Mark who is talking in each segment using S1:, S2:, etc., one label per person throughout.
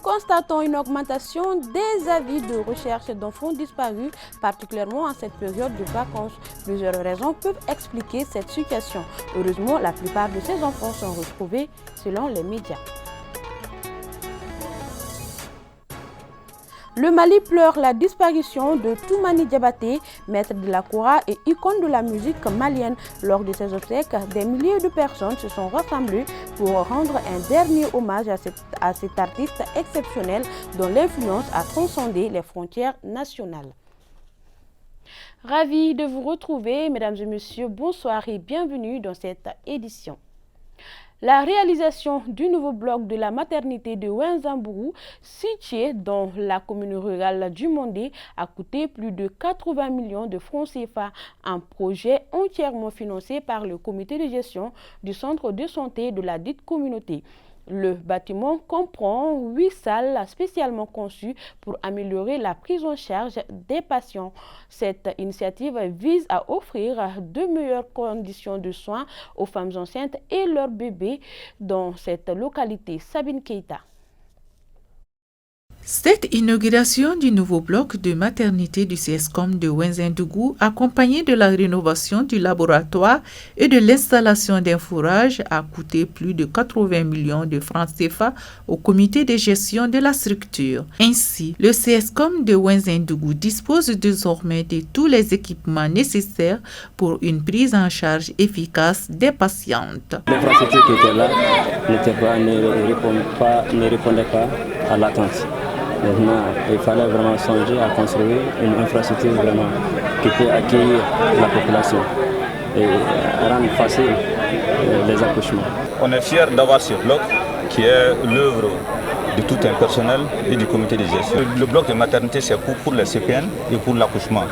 S1: constatons une augmentation des avis de recherche d'enfants disparus, particulièrement en cette période de vacances. Plusieurs raisons peuvent expliquer cette situation. Heureusement, la plupart de ces enfants sont retrouvés selon les médias. Le Mali pleure la disparition de Toumani Diabaté, maître de la Kora et icône de la musique malienne. Lors de ses obsèques, des milliers de personnes se sont rassemblées pour rendre un dernier hommage à cet artiste exceptionnel dont l'influence a transcendé les frontières nationales. Ravi de vous retrouver, mesdames et messieurs, bonsoir et bienvenue dans cette édition. La réalisation du nouveau bloc de la maternité de Wenzambourou, situé dans la commune rurale du Mondé, a coûté plus de 80 millions de francs CFA, un projet entièrement financé par le comité de gestion du centre de santé de la dite communauté. Le bâtiment comprend 8 salles spécialement conçues pour améliorer la prise en charge des patients. Cette initiative vise à offrir de meilleures conditions de soins aux femmes enceintes et leurs bébés dans cette localité. Sabine Keita.
S2: Cette inauguration du nouveau bloc de maternité du CSCOM de Wenzandougou, accompagnée de la rénovation du laboratoire et de l'installation d'un fourrage, a coûté plus de 80 millions de francs CFA au comité de gestion de la structure. Ainsi, le CSCOM de Wenzandougou dispose désormais de tous les équipements nécessaires pour une prise en charge efficace des patientes.
S3: L'infrastructure qui était là ne répondait pas à l'attente. Maintenant, il fallait vraiment songer à construire une infrastructure vraiment qui peut accueillir la population et rendre facile les accouchements.
S4: On est fiers d'avoir ce bloc qui est l'œuvre de tout un personnel et du comité de gestion. Le bloc de maternité, c'est pour les CPN et pour l'accouchement.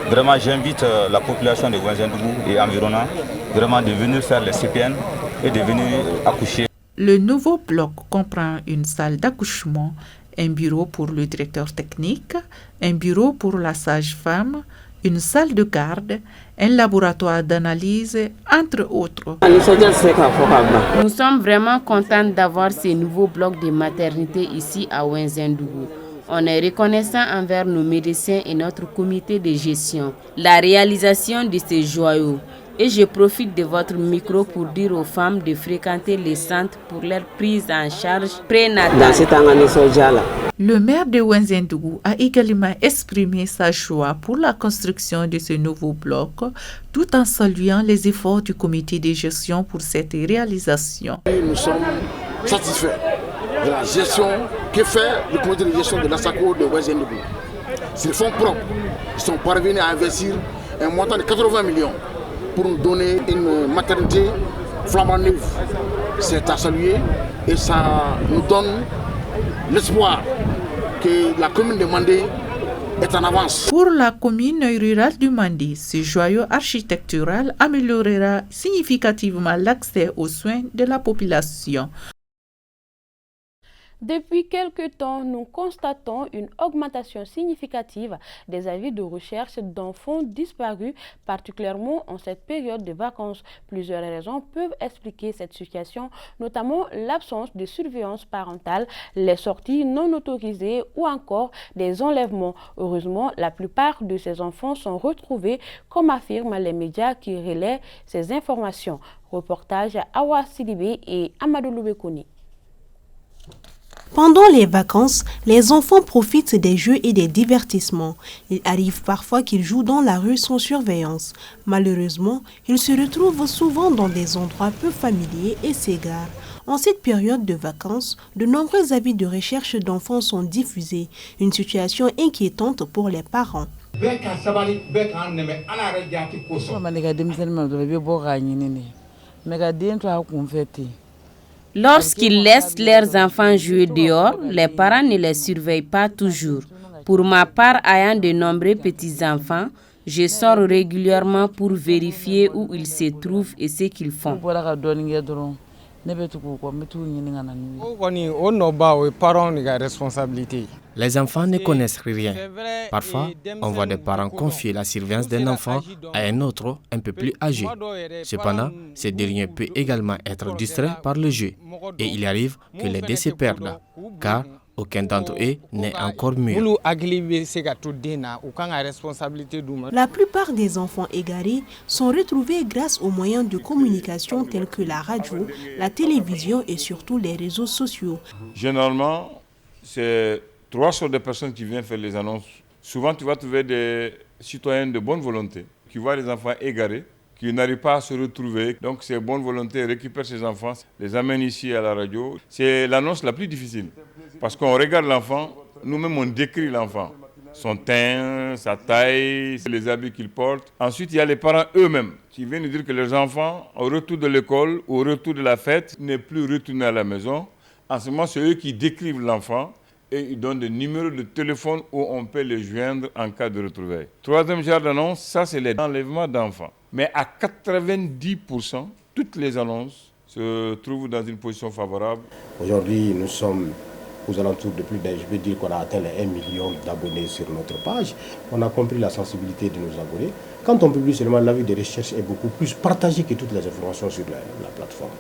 S4: Vraiment, j'invite la population de Wenzandougou et environnant vraiment de venir faire les CPN et de venir accoucher.
S2: Le nouveau bloc comprend une salle d'accouchement, un bureau pour le directeur technique, un bureau pour la sage-femme, une salle de garde, un laboratoire d'analyse, entre autres.
S5: Nous sommes vraiment contents d'avoir ces nouveaux blocs de maternité ici à Wenzandougou. On est reconnaissant envers nos médecins et notre comité de gestion. La réalisation de ces joyaux. Et je profite de votre micro pour dire aux femmes de fréquenter les centres pour leur prise en charge prénatale.
S2: Le maire de Wenzandougou a également exprimé sa joie pour la construction de ce nouveau bloc, tout en saluant les efforts du comité de gestion pour cette réalisation.
S6: Nous sommes satisfaits de la gestion que fait le comité de gestion de l'ASACO de Wenzandougou. Ces fonds propres, ils sont parvenus à investir un montant de 80 millions. Pour nous donner une maternité flambant neuve. C'est à saluer et ça nous donne l'espoir que la commune de Mandé est en avance.
S2: Pour la commune rurale du Mandé, ce joyau architectural améliorera significativement l'accès aux soins de la population.
S1: Depuis quelque temps, nous constatons une augmentation significative des avis de recherche d'enfants disparus, particulièrement en cette période de vacances. Plusieurs raisons peuvent expliquer cette situation, notamment l'absence de surveillance parentale, les sorties non autorisées ou encore des enlèvements. Heureusement, la plupart de ces enfants sont retrouvés, comme affirment les médias qui relaient ces informations. Reportage Awa Sidibé et Amadou Loubekouni.
S7: Pendant les vacances, les enfants profitent des jeux et des divertissements. Il arrive parfois qu'ils jouent dans la rue sans surveillance. Malheureusement, ils se retrouvent souvent dans des endroits peu familiers et s'égarent. En cette période de vacances, de nombreux avis de recherche d'enfants sont diffusés, une situation inquiétante pour les parents.
S5: Lorsqu'ils laissent leurs enfants jouer dehors, les parents ne les surveillent pas toujours. Pour ma part, ayant de nombreux petits-enfants, je sors régulièrement pour vérifier où ils se trouvent et ce qu'ils font.
S8: Les enfants ne connaissent rien. Parfois, on voit des parents confier la surveillance d'un enfant à un autre un peu plus âgé. Cependant, ce dernier peut également être distrait par le jeu et il arrive que les deux se perdent, car aucun d'entre eux n'est encore mûr.
S7: La plupart des enfants égarés sont retrouvés grâce aux moyens de communication tels que la radio, la télévision et surtout les réseaux sociaux.
S9: Généralement, c'est 3 sortes de personnes qui viennent faire les annonces. Souvent, tu vas trouver des citoyens de bonne volonté qui voient les enfants égarés, qui n'arrivent pas à se retrouver. Donc, ces bonnes volontés récupèrent ces enfants, les amènent ici à la radio. C'est l'annonce la plus difficile parce qu'on regarde l'enfant, nous-mêmes on décrit l'enfant. Son teint, sa taille, les habits qu'il porte. Ensuite, il y a les parents eux-mêmes qui viennent nous dire que leurs enfants, au retour de l'école, au retour de la fête, n'est plus retourné à la maison. En ce moment, c'est eux qui décrivent l'enfant et ils donnent des numéros de téléphone où on peut les joindre en cas de retrouvailles. Troisième genre d'annonce, ça c'est les enlèvements d'enfants. Mais à 90%, toutes les annonces se trouvent dans une position favorable.
S10: Aujourd'hui, nous sommes aux alentours de plus d'un, je veux dire qu'on a atteint les 1 million d'abonnés sur notre page. On a compris la sensibilité de nos abonnés. Quand on publie seulement, l'avis de recherche est beaucoup plus partagé que toutes les informations sur la plateforme.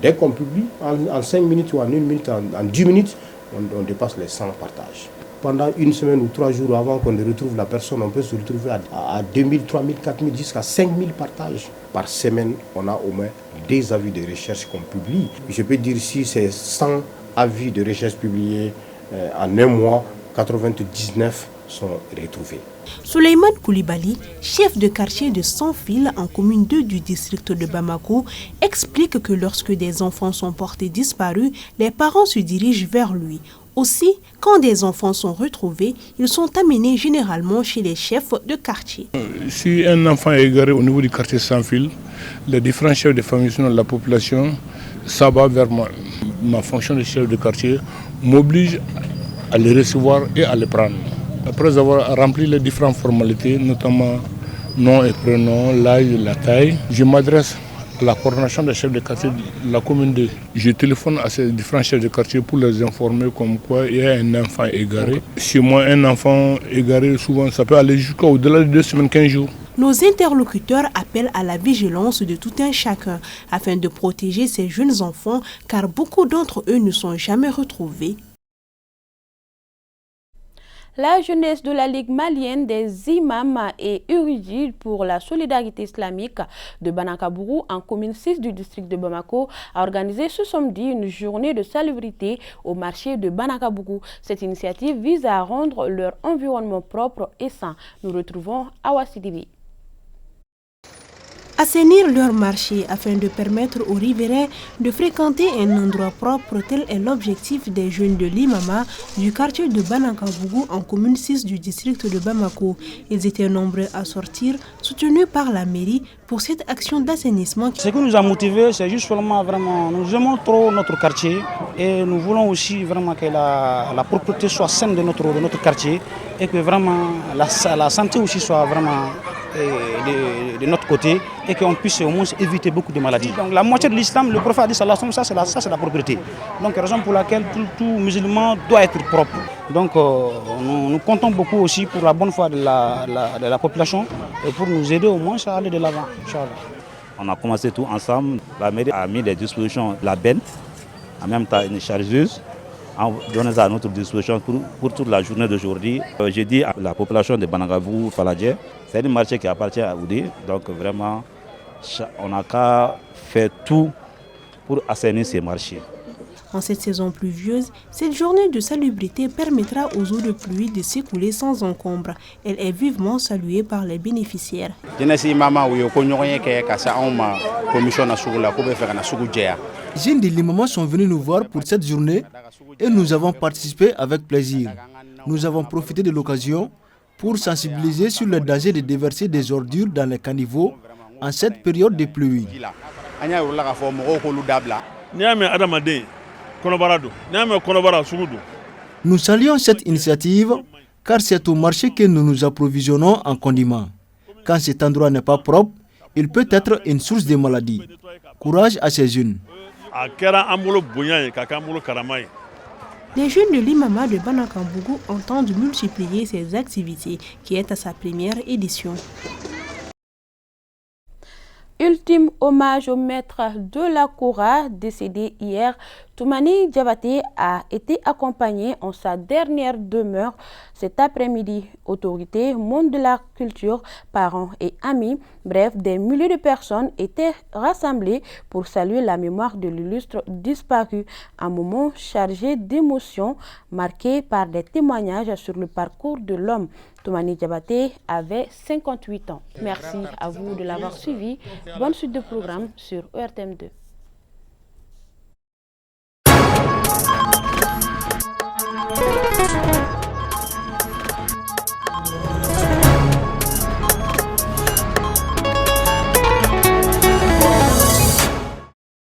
S10: Dès qu'on publie, en 5 minutes ou en 1 minute, en 10 minutes, on dépasse les 100 partages. Pendant 1 semaine ou 3 jours avant qu'on ne retrouve la personne, on peut se retrouver à 2000, 3000, 4000, jusqu'à 5000 partages. Par semaine, on a au moins des avis de recherche qu'on publie. Je peux dire si c'est 100 avis de recherche publiés en un mois, 99 sont retrouvés.
S7: Souleymane Koulibaly, chef de quartier de Sans-Fil en commune 2 du district de Bamako, explique que lorsque des enfants sont portés disparus, les parents se dirigent vers lui. Aussi, quand des enfants sont retrouvés, ils sont amenés généralement chez les chefs de quartier.
S11: Si un enfant est égaré au niveau du quartier Sans-Fil, les différents chefs de famille de la population, ça va vers moi. Ma fonction de chef de quartier m'oblige à les recevoir et à les prendre. Après avoir rempli les différentes formalités, notamment nom et prénom, l'âge, la taille, je m'adresse à la coordination des chefs de quartier de la commune 2. Je téléphone à ces différents chefs de quartier pour les informer comme quoi il y a un enfant égaré. Chez moi, un enfant égaré, souvent, ça peut aller jusqu'au-delà de 2 semaines, 15 jours.
S7: Nos interlocuteurs appellent à la vigilance de tout un chacun afin de protéger ces jeunes enfants car beaucoup d'entre eux ne sont jamais retrouvés.
S1: La jeunesse de la Ligue malienne des imams et érudits pour la solidarité islamique de Banakabourou en commune 6 du district de Bamako a organisé ce samedi une journée de salubrité au marché de Banakabourou. Cette initiative vise à rendre leur environnement propre et sain. Nous retrouvons Awa Sidibi.
S7: Assainir leur marché afin de permettre aux riverains de fréquenter un endroit propre, tel est l'objectif des jeunes de l'Imama du quartier de Banakabougou en commune 6 du district de Bamako. Ils étaient nombreux à sortir, soutenus par la mairie pour cette action d'assainissement.
S12: Ce qui nous a motivés, c'est juste vraiment, nous aimons trop notre quartier et nous voulons aussi vraiment que la propreté soit saine de notre quartier et que vraiment la santé aussi soit vraiment de notre côté et qu'on puisse au moins éviter beaucoup de maladies. Donc la moitié de l'islam, le prophète a dit ça c'est la propreté. Donc raison pour laquelle tout musulman doit être propre. Donc nous comptons beaucoup aussi pour la bonne foi de la population et pour nous aider au moins à aller de l'avant.
S13: On a commencé tout ensemble. La mairie a mis des dispositions, la benne, en même temps une chargeuse, en donnant ça à notre disposition pour toute la journée d'aujourd'hui. J'ai dit à la population de Banakabougou, Faladje, c'est un marché qui appartient à Oudi, donc vraiment on n'a qu'à faire tout pour assainir ces marchés.
S7: En cette saison pluvieuse, cette journée de salubrité permettra aux eaux de pluie de s'écouler sans encombre. Elle est vivement saluée par les bénéficiaires.
S14: Jeunes de l'imam sont venus nous voir pour cette journée et nous avons participé avec plaisir. Nous avons profité de l'occasion pour sensibiliser sur le danger de déverser des ordures dans les caniveaux en cette période de pluie. Nous saluons cette initiative car c'est au marché que nous nous approvisionnons en condiments. Quand cet endroit n'est pas propre, il peut être une source de maladies. Courage à ces jeunes.
S7: Les jeunes de l'Imama de Banakabougou entendent multiplier ces activités qui est à sa première édition.
S1: Ultime hommage au maître de la Kora décédé hier. Toumani Diabaté a été accompagné en sa dernière demeure cet après-midi. Autorités, monde de la culture, parents et amis, bref, des milliers de personnes étaient rassemblées pour saluer la mémoire de l'illustre disparu. Un moment chargé d'émotions, marqué par des témoignages sur le parcours de l'homme. Toumani Diabaté avait 58 ans. Merci à vous de l'avoir suivi. Bonne suite de programme sur ERTM2.